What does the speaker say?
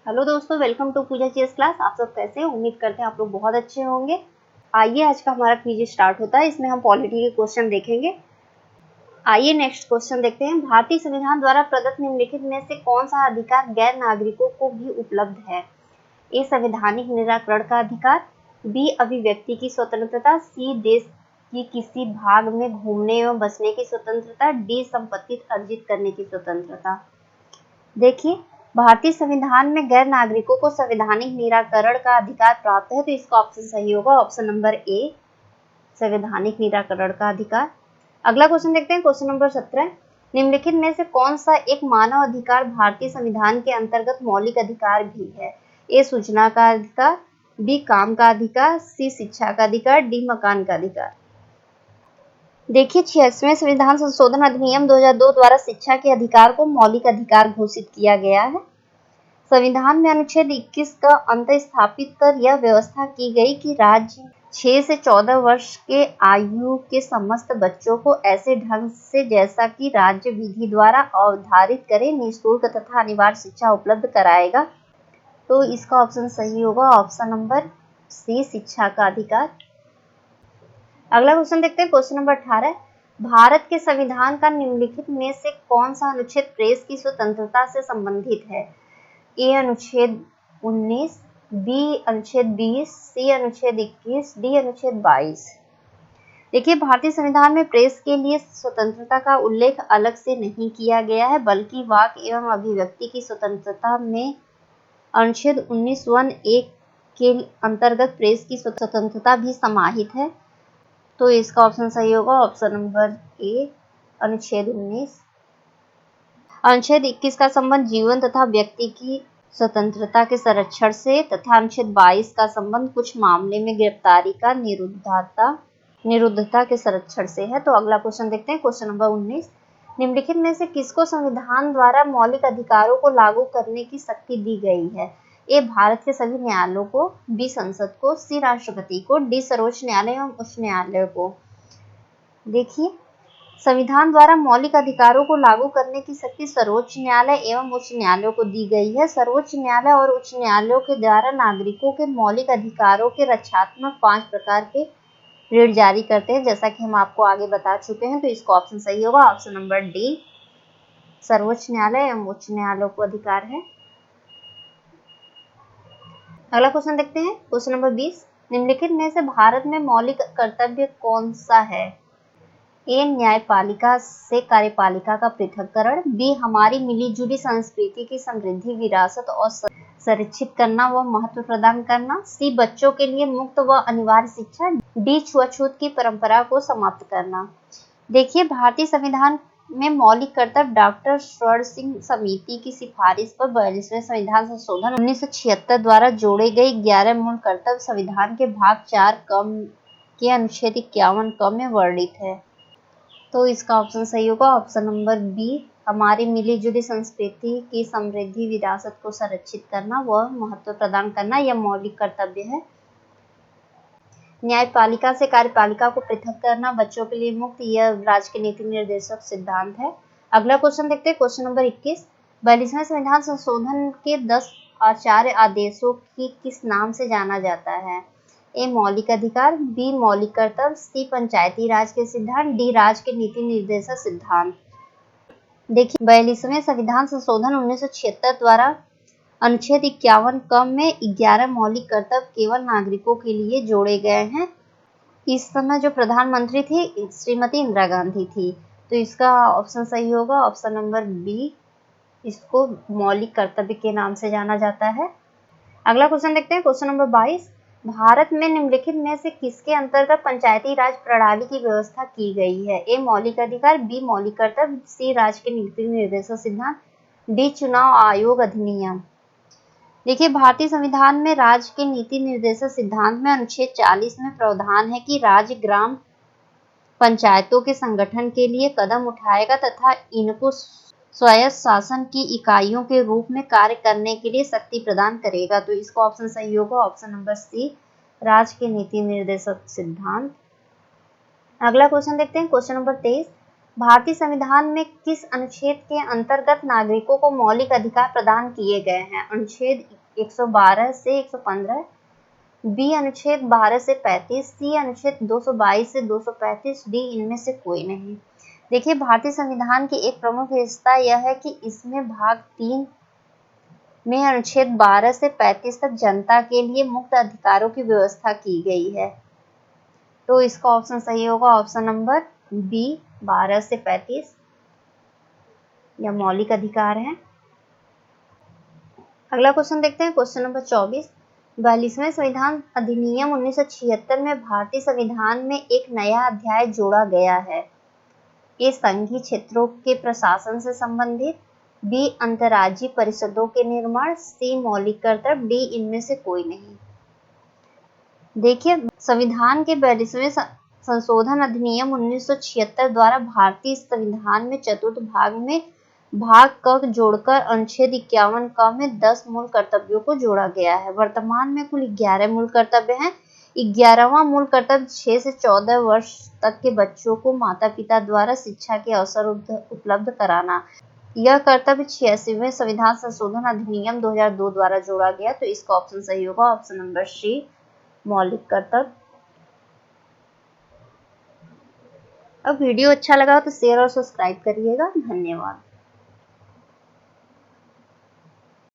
Hello दोस्तों, welcome to Pooja chess class. आप सब कैसे हैं? उम्मीद करते हैं आप लोग बहुत अच्छे होंगे। आइए आज का हमारा क्विज स्टार्ट होता है। इसमें हम पॉलिटी के क्वेश्चन देखेंगे। आइए नेक्स्ट क्वेश्चन देखते हैं। भारतीय संविधान द्वारा प्रदत्त निम्नलिखित में से कौन सा अधिकार गैर नागरिकों को भी उपलब्ध है? ए संवैधानिक निराकरण का अधिकार, बी अभिव्यक्ति की स्वतंत्रता, सी देश की किसी भाग में घूमने एवं बसने की स्वतंत्रता, डी संपत्ति अर्जित करने की स्वतंत्रता। देखिए, भारतीय संविधान में गैर नागरिकों को संवैधानिक निराकरण का अधिकार प्राप्त है, तो इसका ऑप्शन सही होगा ऑप्शन नंबर ए, संवैधानिक निराकरण का अधिकार। अगला क्वेश्चन देखते हैं, क्वेश्चन नंबर 17। निम्नलिखित में से कौन सा एक मानव अधिकार भारतीय संविधान के अंतर्गत मौलिक अधिकार भी है? ए सूचना का अधिकार, बी काम का अधिकार, सी शिक्षा का अधिकार, डी मकान का अधिकार। देखिए, 86वें संविधान संशोधन अधिनियम 2002 द्वारा शिक्षा के अधिकार को मौलिक अधिकार घोषित किया गया है। संविधान में अनुच्छेद 21 का अंत स्थापित कर यह व्यवस्था की गई कि राज्य 6 से 14 वर्ष के आयु के समस्त बच्चों को ऐसे ढंग से जैसा कि राज्य विधि द्वारा अवधारित करे निःशुल्क तथा अनिवार्य शिक्षा उपलब्ध कराएगा। तो इसका ऑप्शन सही होगा ऑप्शन नंबर सी, शिक्षा का अधिकार। अगला क्वेश्चन देखते हैं, क्वेश्चन नंबर 18। भारत के संविधान का निम्नलिखित में से कौन सा अनुच्छेद प्रेस की स्वतंत्रता से संबंधित है? ए अनुच्छेद 19, बी अनुच्छेद 20, सी अनुच्छेद 21, डी अनुच्छेद 22। देखिए, भारतीय संविधान में प्रेस के लिए स्वतंत्रता का उल्लेख अलग से नहीं किया गया है, बल्कि वाक एवं अभिव्यक्ति की स्वतंत्रता में अनुच्छेद 19(1) के अंतर्गत प्रेस की स्वतंत्रता भी समाहित है। तो इसका ऑप्शन सही होगा ऑप्शन नंबर ए, अनुच्छेद 19। अनुच्छेद 21 का संबंध जीवन तथा व्यक्ति की स्वतंत्रता के संरक्षण से तथा अनुच्छेद 22 का संबंध कुछ मामले में गिरफ्तारी का निरुद्धता के संरक्षण से है। तो अगला क्वेश्चन देखते हैं, क्वेश्चन नंबर 19। निम्नलिखित में से किसको संविधान द्वारा मौलिक अधिकारों को लागू करने की शक्ति दी गई है? ए भारत के सभी न्यायालयों को, बी संसद को, सी राष्ट्रपति को, डी सर्वोच्च न्यायालय एवं उच्च न्यायालय को। देखिए, संविधान द्वारा मौलिक अधिकारों को लागू करने की शक्ति सर्वोच्च न्यायालय एवं उच्च न्यायालयों को दी गई है। सर्वोच्च न्यायालय और उच्च न्यायालयों के द्वारा नागरिकों के मौलिक अधिकारों के रक्षात्मक 5 प्रकार के ऋण जारी करते हैं, जैसा कि हम आपको आगे बता चुके हैं। तो इसका ऑप्शन सही होगा ऑप्शन नंबर डी, सर्वोच्च न्यायालय एवं उच्च न्यायालयों को अधिकार है। अगला क्वेश्चन देखते हैं, क्वेश्चन नंबर 20। निम्नलिखित में से भारत में मौलिक कर्तव्य कौन सा है? ए न्यायपालिका से कार्यपालिका का पृथक्करण, बी हमारी मिलीजुली संस्कृति की समृद्धि विरासत और संरक्षित करना व महत्व प्रदान करना, सी बच्चों के लिए मुक्त व अनिवार्य शिक्षा, डी छुआछूत की परंपरा को समाप्त करना। देखिए, भारतीय संविधान में मौलिक कर्तव्य डॉक्टर स्वर्ण सिंह समिति की सिफारिश पर 42वें संविधान संशोधन 1976 द्वारा जोड़े गए 11 मूल कर्तव्य संविधान के भाग 4 कम के अनुच्छेद 51 कम में वर्णित है। तो इसका ऑप्शन सही होगा ऑप्शन नंबर बी, हमारी मिलीजुली संस्कृति की समृद्धि विरासत को संरक्षित करना व महत्व प्रदान करना, यह मौलिक कर्तव्य है। न्यायपालिका से कार्यपालिका को पृथक करना, बच्चों के लिए मुक्त, यह राज्य के नीति निर्देशक सिद्धांत है। अगला क्वेश्चन देखते हैं, क्वेश्चन नंबर 21। 42वें संविधान संशोधन के 10 आचार्य आदेशों की किस नाम से जाना जाता है? ए मौलिक अधिकार, बी मौलिक कर्तव्य, सी पंचायती राज के सिद्धांत, डी राज्य के नीति निर्देशक सिद्धांत। देखिए, 42वें संविधान संशोधन 1976 द्वारा अनुच्छेद 51 कम में 11 मौलिक कर्तव्य केवल नागरिकों के लिए जोड़े गए हैं। इस समय जो प्रधानमंत्री थी श्रीमती इंदिरा गांधी थी। तो इसका ऑप्शन सही होगा ऑप्शन नंबर बी, इसको मौलिक कर्तव्य के नाम से जाना जाता है। अगला क्वेश्चन देखते हैं, क्वेश्चन नंबर 22। भारत में निम्नलिखित में से किसके अंतर्गत पंचायती राज प्रणाली की व्यवस्था की गई है? ए मौलिक अधिकार, बी मौलिक कर्तव्य, सी राज्य के नीति निर्देशक सिद्धांत, डी चुनाव आयोग अधिनियम। देखिए, भारतीय संविधान में राज्य के नीति निर्देशक सिद्धांत में अनुच्छेद 40 में प्रावधान है कि राज्य ग्राम पंचायतों के संगठन के लिए कदम उठाएगा तथा इनको स्वायत्त शासन की इकाइयों के रूप में कार्य करने के लिए शक्ति प्रदान करेगा। तो इसका ऑप्शन सही होगा ऑप्शन नंबर सी, राज्य के नीति निर्देशक सिद्धांत। अगला क्वेश्चन देखते हैं, क्वेश्चन नंबर 23। भारतीय संविधान में किस अनुच्छेद के अंतर्गत नागरिकों को मौलिक अधिकार प्रदान किए गए हैं? अनुच्छेद 112 से 115, बी अनुच्छेद 12 से 35, सी अनुच्छेद 222 से 235, डी इनमें से कोई नहीं। देखिए, भारतीय संविधान की एक प्रमुख विशेषता यह है कि इसमें भाग 3 में अनुच्छेद 12 से 35 तक जनता के लिए मुक्त अधिकारों की व्यवस्था की गई है। तो इसका ऑप्शन सही होगा ऑप्शन नंबर बी, 12 से 35 यह मौलिक अधिकार है। अगला क्वेश्चन देखते हैं, क्वेश्चन नंबर 24। 42वें संविधान अधिनियम 1976 में भारतीय संविधान में एक नया अध्याय जोड़ा गया है। ए संघीय क्षेत्रों के प्रशासन से संबंधित, बी अंतर्राज्यीय परिषदों के निर्माण, सी मौलिक कर्तव्य, डी इनमें से कोई नहीं। देखिए, संविधान के 42वें संशोधन अधिनियम 1976 द्वारा भारतीय संविधान में चतुर्थ भाग में भाग क जोड़कर अनुच्छेद 51 क में 10 मूल कर्तव्यों को जोड़ा गया है। वर्तमान में कुल 11 मूल कर्तव्य हैं। 11वां मूल कर्तव्य 6 से 14 वर्ष तक के बच्चों को माता पिता द्वारा शिक्षा के अवसर उपलब्ध कराना। यह कर्तव्य 86वें संविधान संशोधन अधिनियम 2002 द्वारा जोड़ा गया। तो इसका ऑप्शन सही होगा ऑप्शन नंबर सी, मौलिक कर्तव्य। अब वीडियो अच्छा लगा तो शेयर और सब्सक्राइब करिएगा। धन्यवाद।